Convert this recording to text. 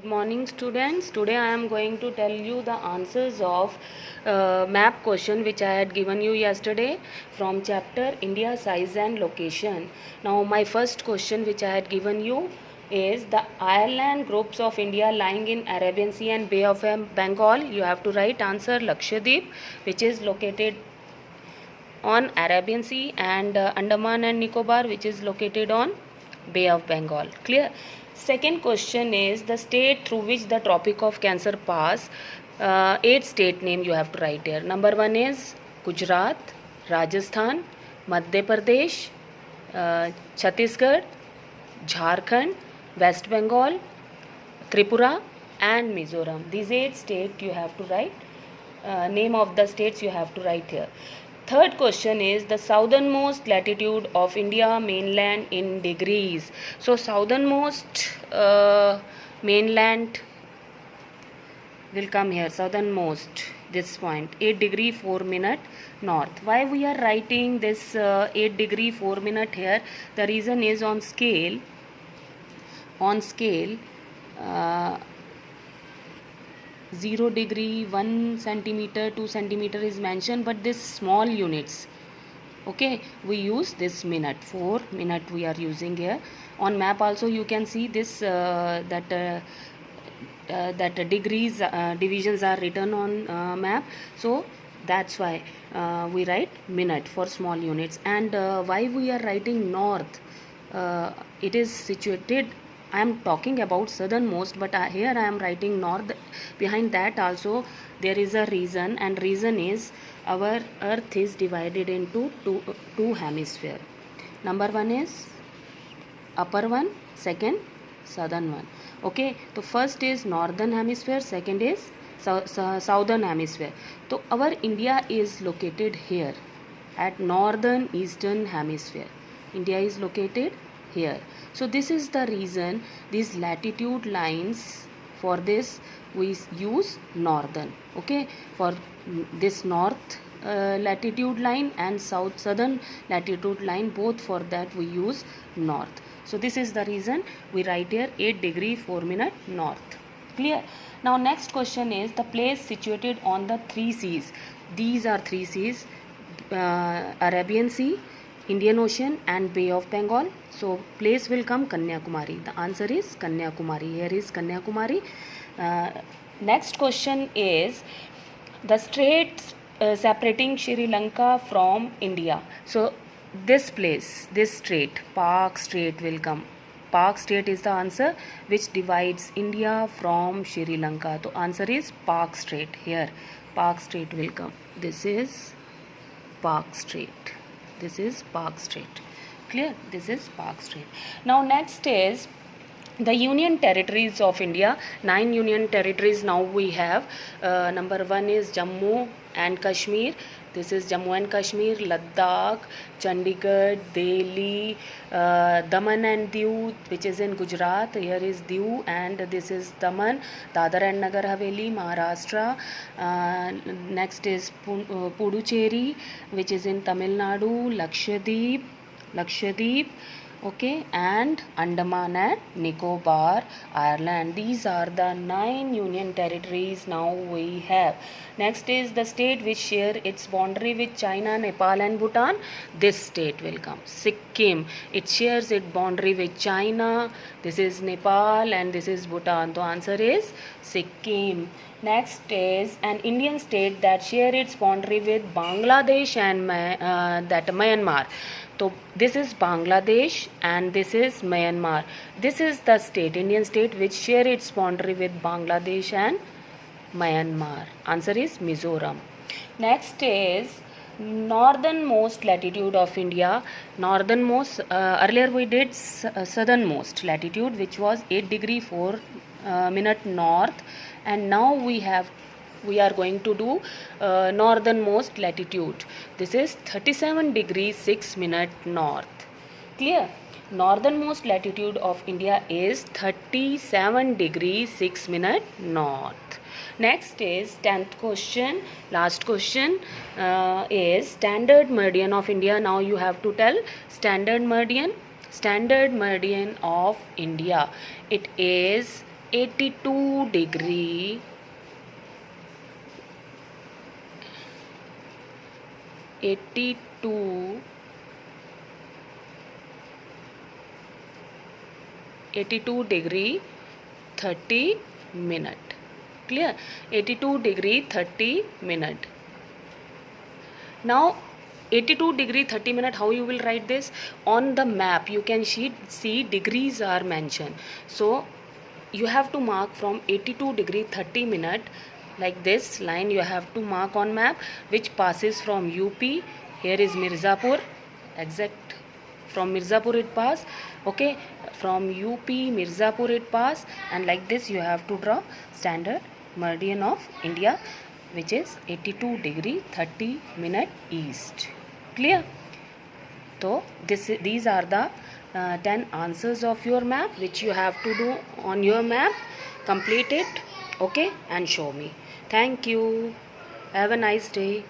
morning students. Today I am going to tell you the answers of map question which I had given you yesterday from chapter India size and location. Now my first question which I had given you is the island groups of India lying in Arabian Sea and Bay of Bengal. You have to write answer Lakshadweep, which is located on Arabian Sea, and Andaman and Nicobar, which is located on Bay of Bengal. Clear? Second question is the state through which the Tropic of Cancer pass. 8 state name you have to write here. Number 1 is Gujarat, Rajasthan, Madhya Pradesh, Chhattisgarh, Jharkhand, West Bengal, Tripura and Mizoram. These 8 states you have to write. Name of the states you have to write here. Third question is the southernmost latitude of India mainland in degrees. So southernmost mainland will come here. Southernmost, this point, 8 degree 4 minute north. Why we are writing this 8 degree 4 minute here? The reason is on scale. 0 degree 1 centimeter 2 centimeter is mentioned, but this small units, okay, we use this minute. 4 minute we are using here. On map also you can see this that degrees divisions are written on map, so that's why we write minute for small units. And why we are writing north? It is situated, I am talking about southernmost, but here I am writing north. Behind that also there is a reason, and reason is our earth is divided into two hemisphere. Number 1 is upper one, second southern one. Okay, so first is northern hemisphere, second is southern hemisphere. So our India is located here at northern eastern hemisphere. India is located here. So this is the reason these latitude lines, for this we use northern. Okay, for this north latitude line and southern latitude line, both for that we use north. So this is the reason we write here 8 degree 4 minute north. Clear? Now next question is the place situated on the 3 seas. These are 3 seas, Arabian Sea, Indian Ocean and Bay of Bengal. So place will come Kanyakumari. The answer is Kanyakumari. Here is Kanyakumari. Next question is the straits separating Sri Lanka from India. So this place, this strait, Park Strait will come. Park Strait is the answer which divides India from Sri Lanka. So answer is Park Strait. Here Park Strait will come. This is Park Strait. This is Park Strait. Clear? This is Park Strait. Now next is the Union Territories of India. 9 Union Territories now we have. Number 1 is Jammu and Kashmir. This is Jammu and Kashmir, Ladakh, Chandigarh, Delhi, Daman and Diu, which is in Gujarat. Here is Diu and this is Daman, Dadar and Nagar Haveli, Maharashtra. Next is Puducherry, which is in Tamil Nadu, Lakshadweep, okay, and Andaman and Nicobar, Ireland. These are the 9 union territories now we have. Next is the state which share its boundary with China, Nepal and Bhutan. This state will come. Sikkim. It shares its boundary with China. This is Nepal and this is Bhutan. The answer is Sikkim. Next is an Indian state that share its boundary with Bangladesh and Myanmar. So this is Bangladesh and this is Myanmar. This is the state, Indian state, which share its boundary with Bangladesh and Myanmar. Answer is Mizoram. Next is northernmost latitude of India. Northernmost, earlier we did southernmost latitude, which was 8 degree 4 minute north, and now we are going to do northernmost latitude. This is 37 degrees 6 minute north. Clear? Northernmost latitude of India is 37 degrees 6 minute north. Next is 10th question, last question, is standard meridian of India. Now you have to tell standard meridian of India. It is 82 degree 82 degree 30 minute. Clear? 82 degree 30 minute. Now 82 degree 30 minute, how you will write this? On the map you can see degrees are mentioned, so you have to mark from 82 degree 30 minute, like this line you have to mark on map, which passes from UP. Here is Mirzapur, exact from Mirzapur it pass, okay, from UP Mirzapur it pass, and like this you have to draw standard meridian of India, which is 82 degree 30 minute east. Clear? So these are the 10 answers of your map, which you have to do on your map. Complete it, okay, and show me. Thank you. Have a nice day.